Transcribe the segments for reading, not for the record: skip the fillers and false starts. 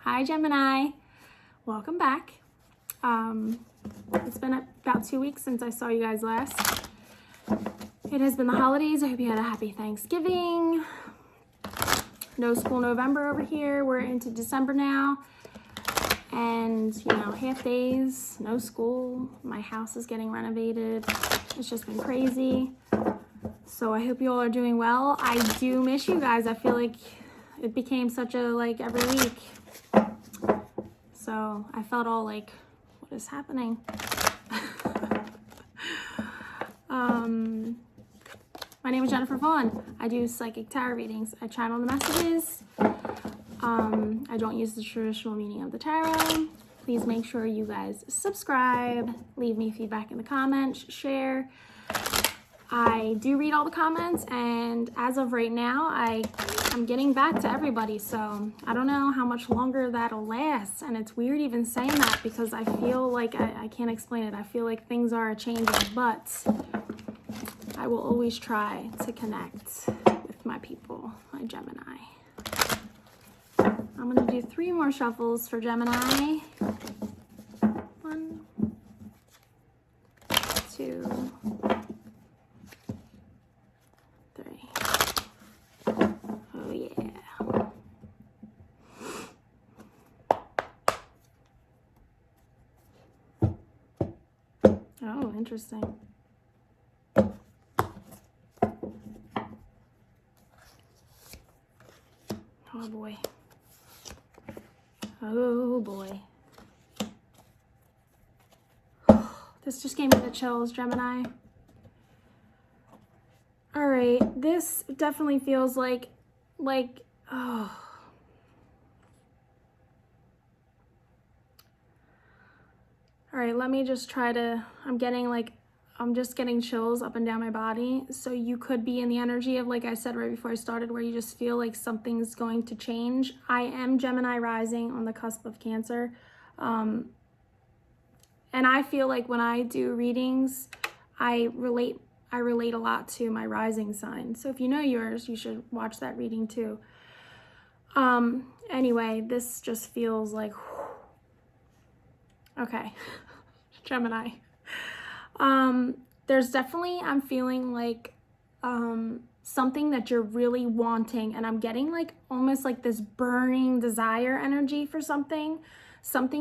Hi Gemini, welcome back. It's been about 2 weeks since I saw you guys last. It has been the holidays. I hope you had a happy Thanksgiving. No school November over here. We're into December now. And, half days, no school. My house is getting renovated. It's just been crazy. So I hope you all are doing well. I do miss you guys. I feel like it became such a, every week. So I felt all what is happening? My name is Jennifer Fawn. I do psychic tarot readings. I channel the messages. I don't use the traditional meaning of the tarot. Please make sure you guys subscribe, leave me feedback in the comments, share. I do read all the comments, and as of right now, I'm getting back to everybody, so I don't know how much longer that'll last. And it's weird even saying that because I feel like I can't explain it. I feel like things are changing, but I will always try to connect with my people, my Gemini. I'm going to do 3 more shuffles for Gemini. 1, 2, 3. Oh yeah. Oh, interesting. Oh boy. Oh boy. This just gave me the chills, Gemini. All right, this definitely feels like, oh. All right, let me just try to, I'm just getting chills up and down my body. So you could be in the energy of, like I said right before I started, where you just feel like something's going to change. I am Gemini rising on the cusp of Cancer. And I feel like when I do readings, I relate a lot to my rising sign. So if you know yours, you should watch that reading too. Anyway, this just feels like, okay, Gemini. There's definitely, I'm feeling like, something that you're really wanting, and I'm getting almost this burning desire energy for something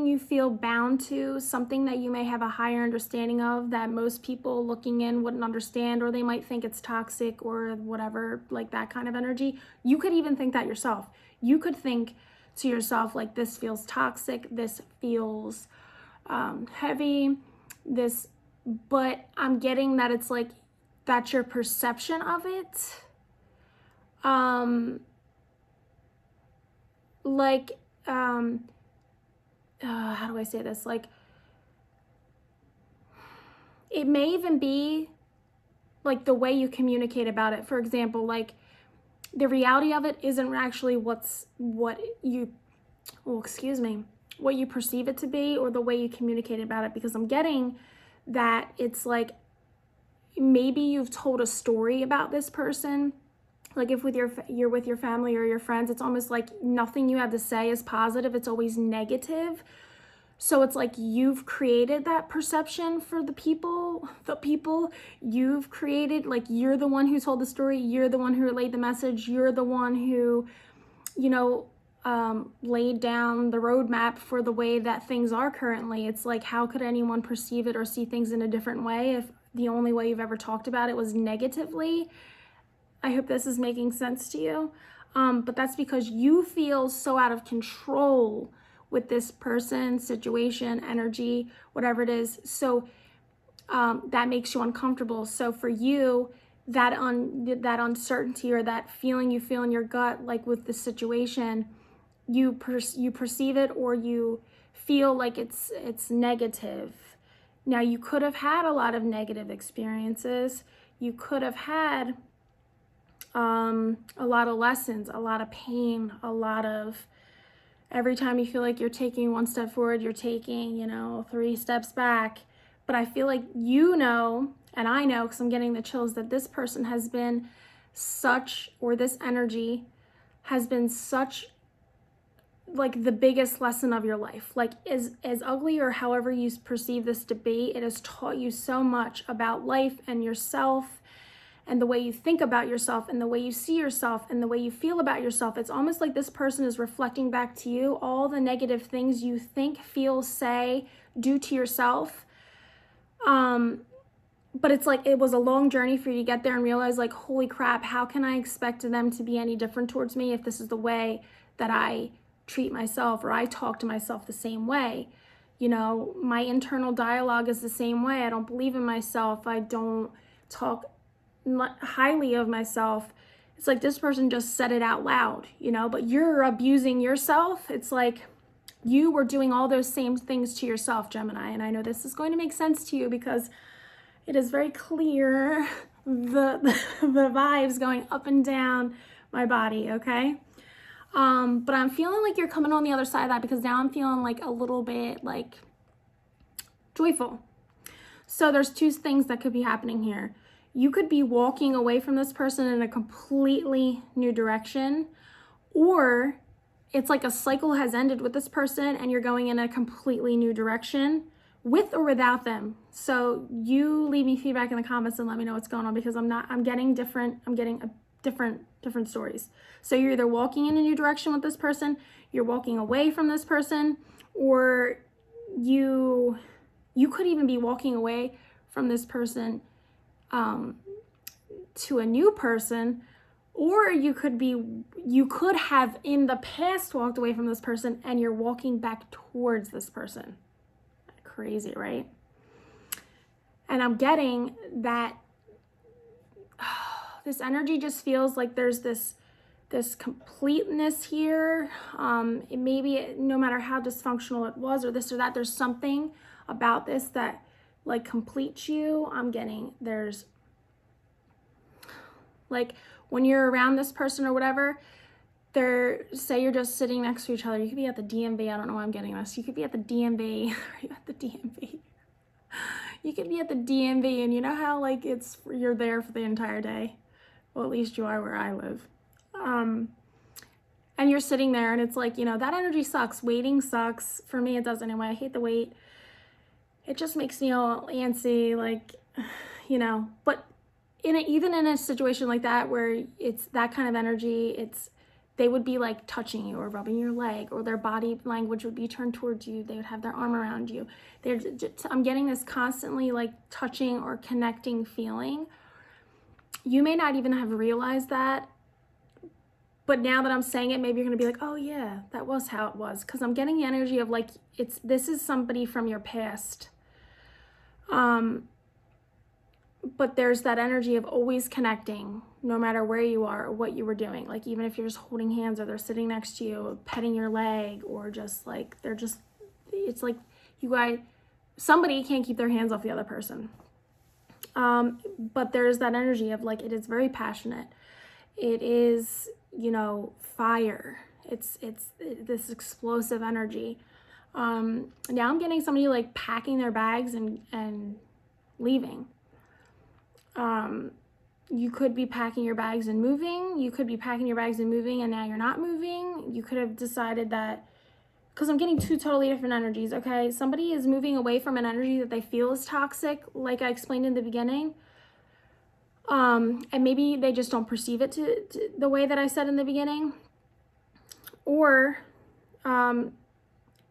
you feel bound to, something that you may have a higher understanding of that most people looking in wouldn't understand, or they might think it's toxic or whatever, that kind of energy. You could even think that yourself. You could think to yourself, this feels toxic, this feels heavy, but I'm getting that it's that's your perception of it. How do I say this? It may even be the way you communicate about it. For example, the reality of it isn't actually what you perceive it to be, or the way you communicate about it, because I'm getting that it's maybe you've told a story about this person. If you're with your family or your friends, it's almost nothing you have to say is positive. It's always negative. So it's you've created that perception for the people you've created. You're the one who told the story. You're the one who relayed the message. You're the one who, laid down the roadmap for the way that things are currently. It's how could anyone perceive it or see things in a different way if the only way you've ever talked about it was negatively? I hope this is making sense to you. But that's because you feel so out of control with this person, situation, energy, whatever it is. So that makes you uncomfortable. So for you, that uncertainty or that feeling you feel in your gut, with the situation, you perceive it, or you feel it's negative. Now, you could have had a lot of negative experiences. You could have had a lot of lessons, a lot of pain, a lot of, every time you feel like you're taking 1 step forward, you're taking, 3 steps back. But I feel like and I know, because I'm getting the chills, that this person has been such, or this energy has been such like the biggest lesson of your life. Like as ugly or however you perceive this to be, it has taught you so much about life and yourself and the way you think about yourself and the way you see yourself and the way you feel about yourself. It's almost like this person is reflecting back to you all the negative things you think, feel, say, do to yourself. But it's like, it was a long journey for you to get there and realize, like, holy crap, how can I expect them to be any different towards me if this is the way that I treat myself, or I talk to myself the same way? You know, my internal dialogue is the same way. I don't believe in myself. I don't talk highly of myself. It's like this person just said it out loud, you know, but you're abusing yourself. It's like you were doing all those same things to yourself, Gemini. And I know this is going to make sense to you because it is very clear the vibes going up and down my body, okay? But I'm feeling like you're coming on the other side of that, because now I'm feeling like a little bit like joyful. So there's two things that could be happening here. You could be walking away from this person in a completely new direction, or it's like a cycle has ended with this person and you're going in a completely new direction, with or without them. So you leave me feedback in the comments and let me know what's going on, because I'm getting different stories. So you're either walking in a new direction with this person, you're walking away from this person, or you could even be walking away from this person to a new person, or you could have in the past walked away from this person and you're walking back towards this person. Crazy, right? And I'm getting that this energy just feels like there's this completeness here. Maybe no matter how dysfunctional it was, or this or that, there's something about this that like completes you. I'm getting there's like when you're around this person or whatever, say you're just sitting next to each other. You could be at the DMV. I don't know why I'm getting this. You could be at the DMV. Are you at the DMV? You could be at the DMV, and you know how like you're there for the entire day. Well, at least you are where I live. And you're sitting there, and it's like, you know, that energy sucks. Waiting sucks. For me, it does anyway. I hate the wait. It just makes me all antsy, like, you know. But even in a situation like that where it's that kind of energy, they would be like touching you or rubbing your leg, or their body language would be turned towards you. They would have their arm around you. I'm getting this constantly like touching or connecting feeling. You may not even have realized that, but now that I'm saying it, maybe you're gonna be like, oh yeah, that was how it was. Because I'm getting the energy of like, this is somebody from your past. But there's that energy of always connecting, no matter where you are or what you were doing. Like even if you're just holding hands, or they're sitting next to you, petting your leg, or just like, it's like you guys, somebody can't keep their hands off the other person. But there's that energy of like, it is very passionate. It is, you know, fire. It's this explosive energy. Now I'm getting somebody like packing their bags and leaving. You could be packing your bags and moving. You could be packing your bags and moving, and now you're not moving. You could have decided that, because I'm getting two totally different energies, okay? Somebody is moving away from an energy that they feel is toxic, like I explained in the beginning. And maybe they just don't perceive it to the way that I said in the beginning. Or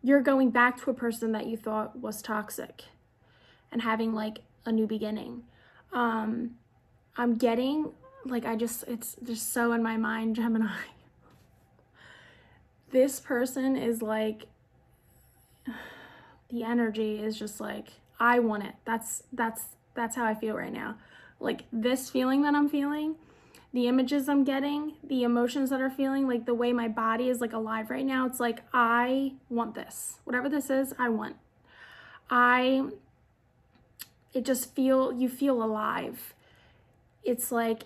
you're going back to a person that you thought was toxic and having like a new beginning. I'm getting like, it's just so in my mind, Gemini. This person is like, the energy is just like, I want it. That's how I feel right now. Like this feeling that I'm feeling, the images I'm getting, the emotions that are feeling, like the way my body is like alive right now. It's like, I want this. Whatever this is, I want. You feel alive. It's like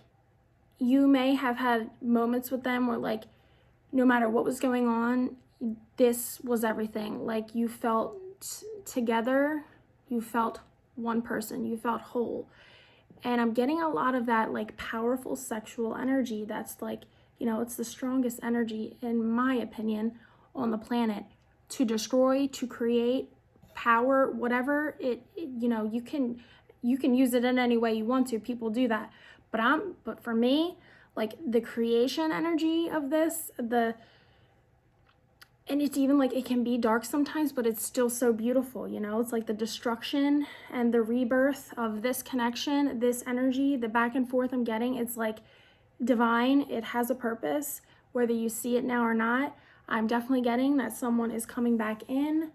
you may have had moments with them where like, no matter what was going on, this was everything. Like you felt together, you felt one person, you felt whole. And I'm getting a lot of that like powerful sexual energy that's like, you know, it's the strongest energy in my opinion on the planet to destroy, to create, power, whatever you know, you can use it in any way you want to. People do that. But for me, like the creation energy of this, and it's even like, it can be dark sometimes, but it's still so beautiful, you know? It's like the destruction and the rebirth of this connection, this energy, the back and forth I'm getting, it's like divine. It has a purpose, whether you see it now or not. I'm definitely getting that someone is coming back in.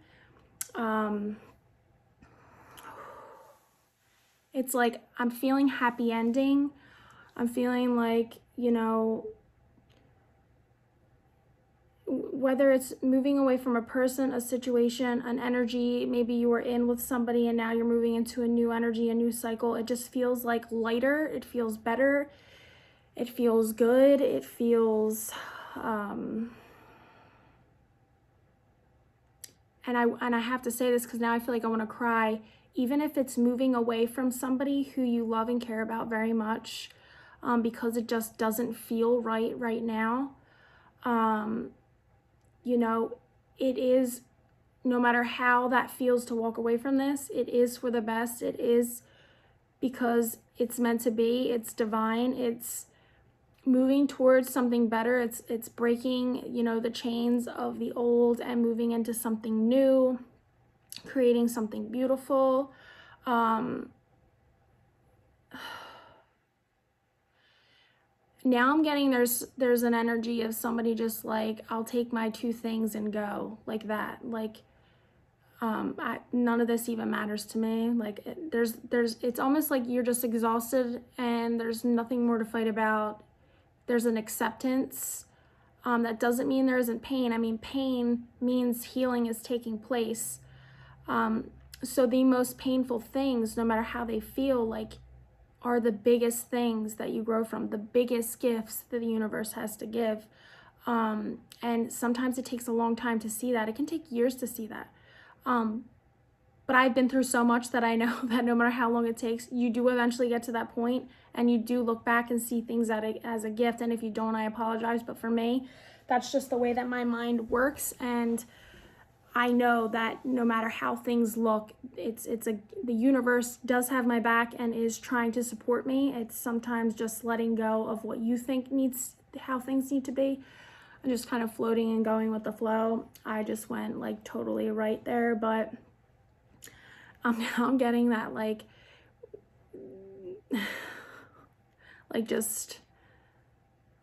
It's like, I'm feeling happy ending. I'm feeling like, you know, whether it's moving away from a person, a situation, an energy, maybe you were in with somebody and now you're moving into a new energy, a new cycle. It just feels like lighter. It feels better. It feels good. It feels, and I have to say this because now I feel like I want to cry. Even if it's moving away from somebody who you love and care about very much, because it just doesn't feel right now. You know, it is, no matter how that feels to walk away from this, it is for the best. It is because it's meant to be. It's divine. It's moving towards something better. It's breaking, you know, the chains of the old and moving into something new, creating something beautiful. Now I'm getting there's an energy of somebody just like, I'll take my two things and go, like that. Like, none of this even matters to me. Like it's almost like you're just exhausted and there's nothing more to fight about. There's an acceptance. That doesn't mean there isn't pain. I mean, pain means healing is taking place. So the most painful things, no matter how they feel, like, are the biggest things that you grow from, the biggest gifts that the universe has to give. And sometimes it takes a long time to see that. It can take years to see that. But I've been through so much that I know that no matter how long it takes, you do eventually get to that point and you do look back and see things as a gift. And if you don't, I apologize. But for me, that's just the way that my mind works. And I know that no matter how things look, the universe does have my back and is trying to support me. It's sometimes just letting go of what you think how things need to be. I'm just kind of floating and going with the flow. I just went like totally right there, but now I'm getting that like just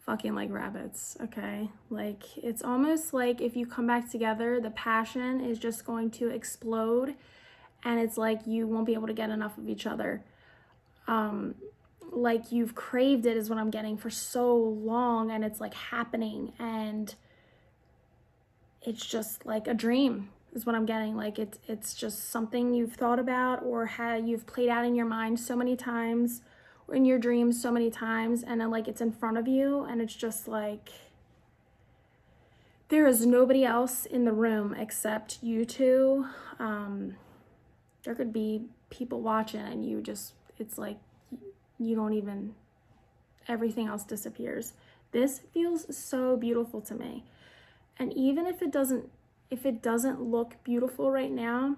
fucking like rabbits, okay? Like, it's almost like if you come back together, the passion is just going to explode and it's like you won't be able to get enough of each other. Like you've craved it is what I'm getting for so long, and it's like happening, and it's just like a dream is what I'm getting. Like it's just something you've thought about or you've played out in your mind so many times, or in your dreams so many times, and then like it's in front of you, and it's just like there is nobody else in the room except you two. There could be people watching and it's like you don't even, everything else disappears. This feels so beautiful to me. And even if it doesn't look beautiful right now,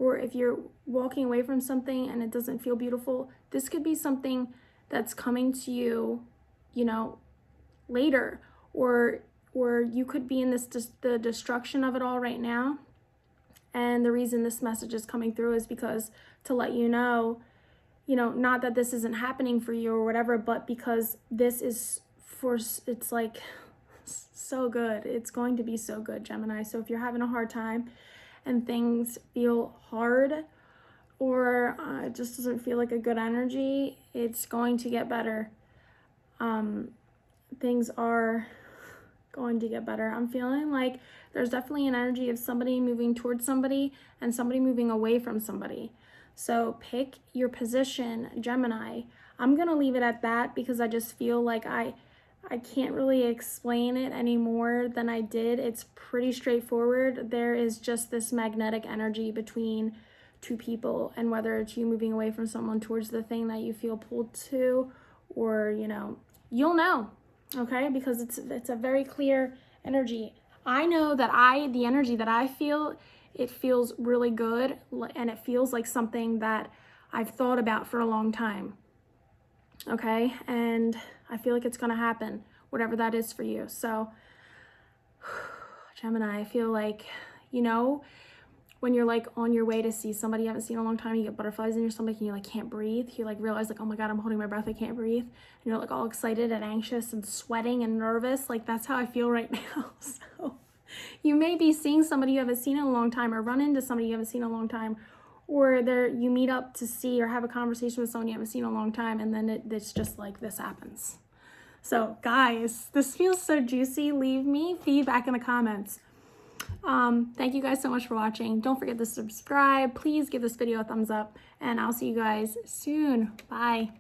or if you're walking away from something and it doesn't feel beautiful, this could be something that's coming to you, you know, later, or you could be in the destruction of it all right now. And the reason this message is coming through is because to let you know, not that this isn't happening for you or whatever, but because this is it's like so good. It's going to be so good, Gemini. So if you're having a hard time and things feel hard, or it just doesn't feel like a good energy, it's going to get better. Things are going to get better. I'm feeling like there's definitely an energy of somebody moving towards somebody and somebody moving away from somebody. So pick your position, Gemini. I'm going to leave it at that because I just feel like I can't really explain it any more than I did. It's pretty straightforward. There is just this magnetic energy between two people, and whether it's you moving away from someone towards the thing that you feel pulled to, or, you'll know, okay? Because it's a very clear energy. I know that the energy that I feel, it feels really good, and it feels like something that I've thought about for a long time. Okay, and I feel like it's gonna happen, whatever that is for you. So Gemini, I feel like, you know, when you're like on your way to see somebody you haven't seen in a long time, you get butterflies in your stomach and you like can't breathe. You like realize like, oh my God, I'm holding my breath, I can't breathe. And you're like all excited and anxious and sweating and nervous. Like that's how I feel right now. So you may be seeing somebody you haven't seen in a long time, or run into somebody you haven't seen in a long time, or you meet up to see or have a conversation with someone you haven't seen in a long time, and then it's just like this happens. So guys, this feels so juicy. Leave me feedback in the comments. Thank you guys so much for watching. Don't forget to subscribe. Please give this video a thumbs up, and I'll see you guys soon. Bye.